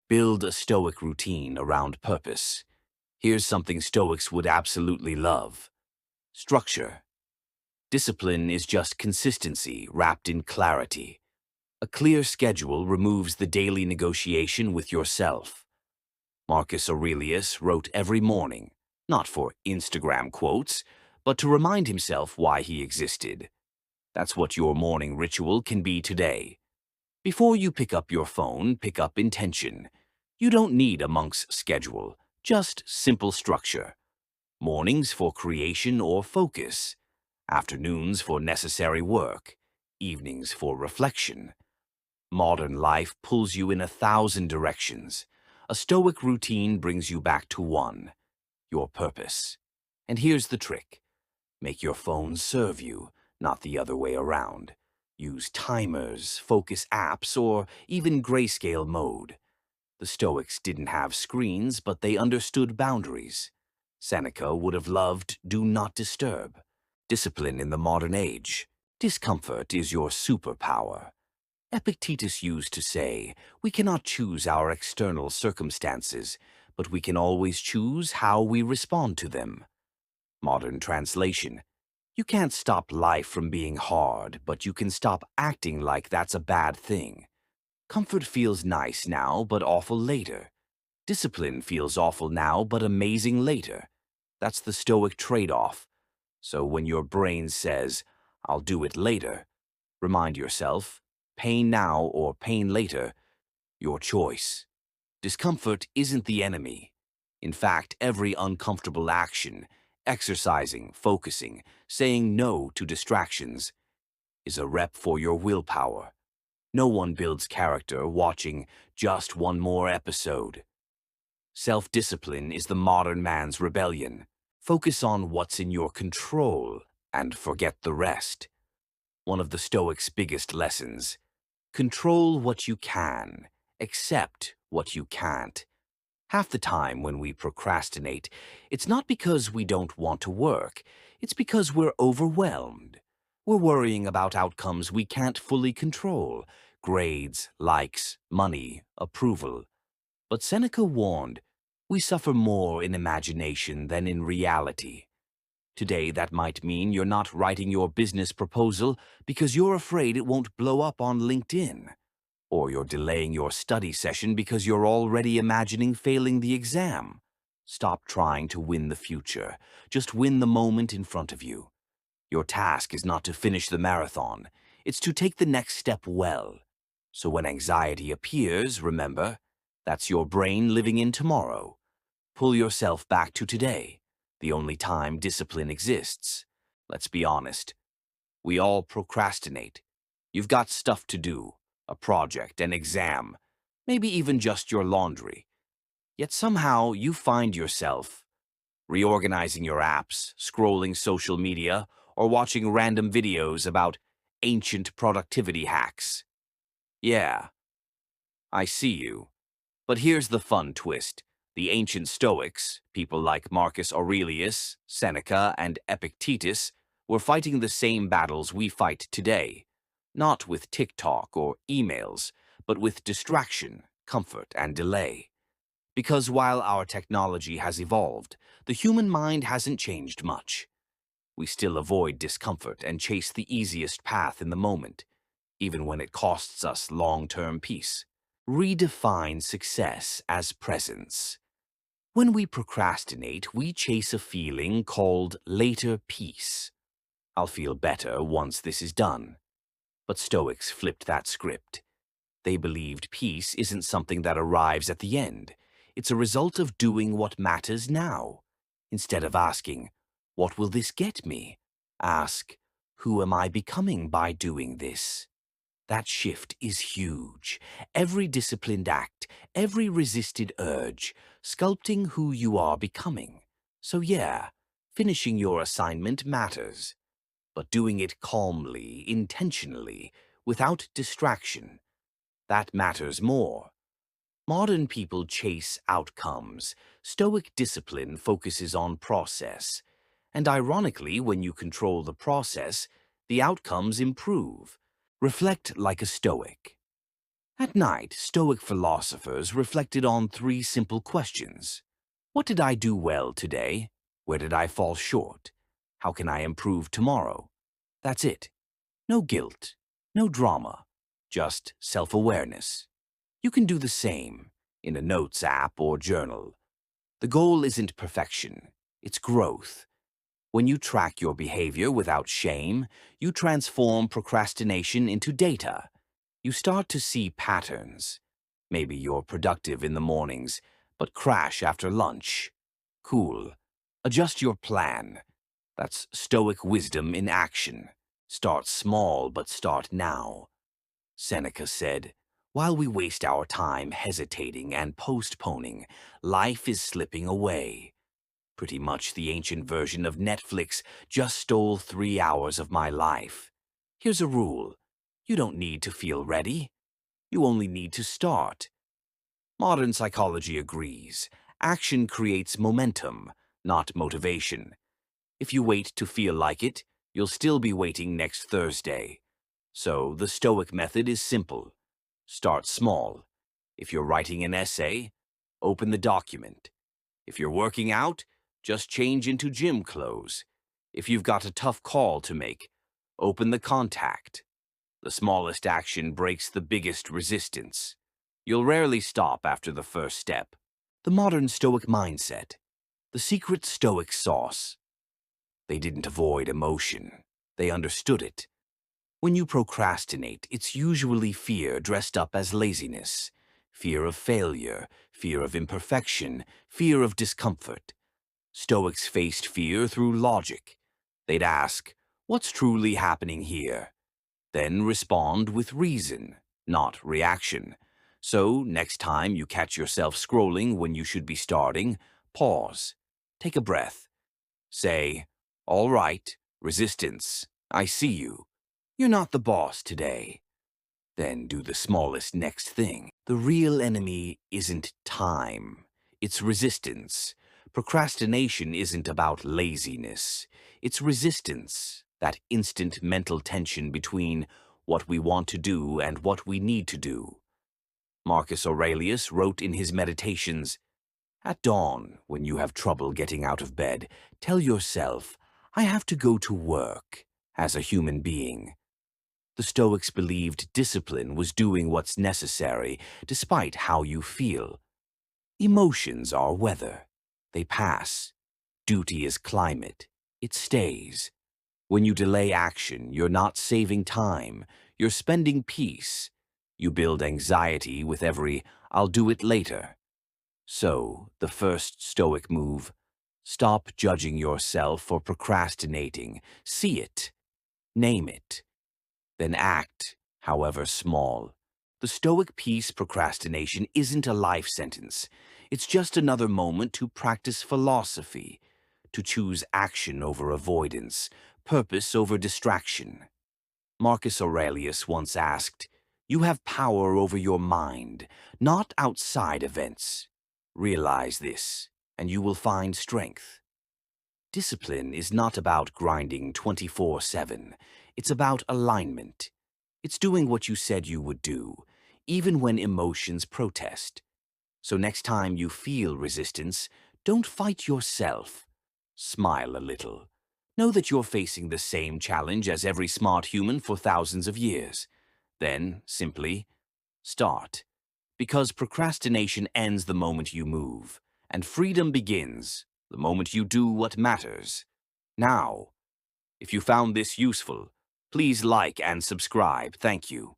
Build a Stoic routine around purpose. Here's something Stoics would absolutely love. Structure. Discipline is just consistency wrapped in clarity. A clear schedule removes the daily negotiation with yourself. Marcus Aurelius wrote every morning, not for Instagram quotes, but to remind himself why he existed. That's what your morning ritual can be today. Before you pick up your phone, pick up intention. You don't need a monk's schedule, just simple structure. Mornings for creation or focus, afternoons for necessary work, evenings for reflection. Modern life pulls you in 1,000 directions. A Stoic routine brings you back to one, your purpose. And here's the trick. Make your phone serve you, not the other way around. Use timers, focus apps, or even grayscale mode. The Stoics didn't have screens, but they understood boundaries. Seneca would have loved do not disturb. Discipline in the modern age. Discomfort is your superpower. Epictetus used to say, we cannot choose our external circumstances, but we can always choose how we respond to them. Modern translation. You can't stop life from being hard, but you can stop acting like that's a bad thing. Comfort feels nice now, but awful later. Discipline feels awful now, but amazing later. That's the Stoic trade-off. So when your brain says, I'll do it later, remind yourself, pain now or pain later, your choice. Discomfort isn't the enemy. In fact, every uncomfortable action, exercising, focusing, saying no to distractions, is a rep for your willpower. No one builds character watching just one more episode. Self-discipline is the modern man's rebellion. Focus on what's in your control and forget the rest. One of the Stoics' biggest lessons. Control what you can, accept what you can't. Half the time when we procrastinate, it's not because we don't want to work, it's because we're overwhelmed. We're worrying about outcomes we can't fully control, grades, likes, money, approval. But Seneca warned, we suffer more in imagination than in reality. Today, that might mean you're not writing your business proposal because you're afraid it won't blow up on LinkedIn. Or you're delaying your study session because you're already imagining failing the exam. Stop trying to win the future. Just win the moment in front of you. Your task is not to finish the marathon. It's to take the next step well. So when anxiety appears, remember, that's your brain living in tomorrow. Pull yourself back to today, the only time discipline exists. Let's be honest. We all procrastinate. You've got stuff to do, a project, an exam, maybe even just your laundry. Yet somehow you find yourself reorganizing your apps, scrolling social media, or watching random videos about ancient productivity hacks. Yeah, I see you. But here's the fun twist. The ancient Stoics, people like Marcus Aurelius, Seneca, and Epictetus, were fighting the same battles we fight today. Not with TikTok or emails, but with distraction, comfort, and delay. Because while our technology has evolved, the human mind hasn't changed much. We still avoid discomfort and chase the easiest path in the moment, even when it costs us long-term peace. Redefine success as presence. When we procrastinate, we chase a feeling called later peace. I'll feel better once this is done. But Stoics flipped that script. They believed peace isn't something that arrives at the end. It's a result of doing what matters now. Instead of asking, what will this get me? Ask, who am I becoming by doing this? That shift is huge. Every disciplined act, every resisted urge, sculpting who you are becoming. So yeah, finishing your assignment matters. But doing it calmly, intentionally, without distraction, that matters more. Modern people chase outcomes. Stoic discipline focuses on process. And ironically, when you control the process, the outcomes improve. Reflect like a Stoic. At night, Stoic philosophers reflected on three simple questions. What did I do well today? Where did I fall short? How can I improve tomorrow? That's it. No guilt, no drama, just self-awareness. You can do the same in a notes app or journal. The goal isn't perfection, it's growth. When you track your behavior without shame, you transform procrastination into data. You start to see patterns. Maybe you're productive in the mornings, but crash after lunch. Cool. Adjust your plan. That's Stoic wisdom in action. Start small, but start now. Seneca said, "While we waste our time hesitating and postponing, life is slipping away." Pretty much the ancient version of Netflix just stole 3 hours of my life. Here's a rule. You don't need to feel ready. You only need to start. Modern psychology agrees. Action creates momentum, not motivation. If you wait to feel like it, you'll still be waiting next Thursday. So the Stoic method is simple. Start small. If you're writing an essay, open the document. If you're working out, just change into gym clothes. If you've got a tough call to make, open the contact. The smallest action breaks the biggest resistance. You'll rarely stop after the first step. The modern Stoic mindset. The secret Stoic sauce. They didn't avoid emotion. They understood it. When you procrastinate, it's usually fear dressed up as laziness. Fear of failure, fear of imperfection, fear of discomfort. Stoics faced fear through logic. They'd ask, "What's truly happening here?" Then respond with reason, not reaction. So, next time you catch yourself scrolling when you should be starting, pause. Take a breath. Say, "All right, resistance, I see you. You're not the boss today." Then do the smallest next thing. The real enemy isn't time. It's resistance. Procrastination isn't about laziness. It's resistance, that instant mental tension between what we want to do and what we need to do. Marcus Aurelius wrote in his Meditations, "At dawn, when you have trouble getting out of bed, tell yourself, 'I have to go to work,' as a human being." The Stoics believed discipline was doing what's necessary, despite how you feel. Emotions are weather. They pass. Duty is climate. It stays. When you delay action, you're not saving time. You're spending peace. You build anxiety with every "I'll do it later." So, the first Stoic move: stop judging yourself for procrastinating. See it. Name it. Then act, however small. The Stoic piece, procrastination, isn't a life sentence. It's just another moment to practice philosophy, to choose action over avoidance, purpose over distraction. Marcus Aurelius once asked, "You have power over your mind, not outside events. Realize this, and you will find strength." Discipline is not about grinding 24/7. It's about alignment. It's doing what you said you would do, even when emotions protest. So next time you feel resistance, don't fight yourself. Smile a little. Know that you're facing the same challenge as every smart human for thousands of years. Then, simply, start. Because procrastination ends the moment you move, and freedom begins the moment you do what matters. Now, if you found this useful, please like and subscribe. Thank you.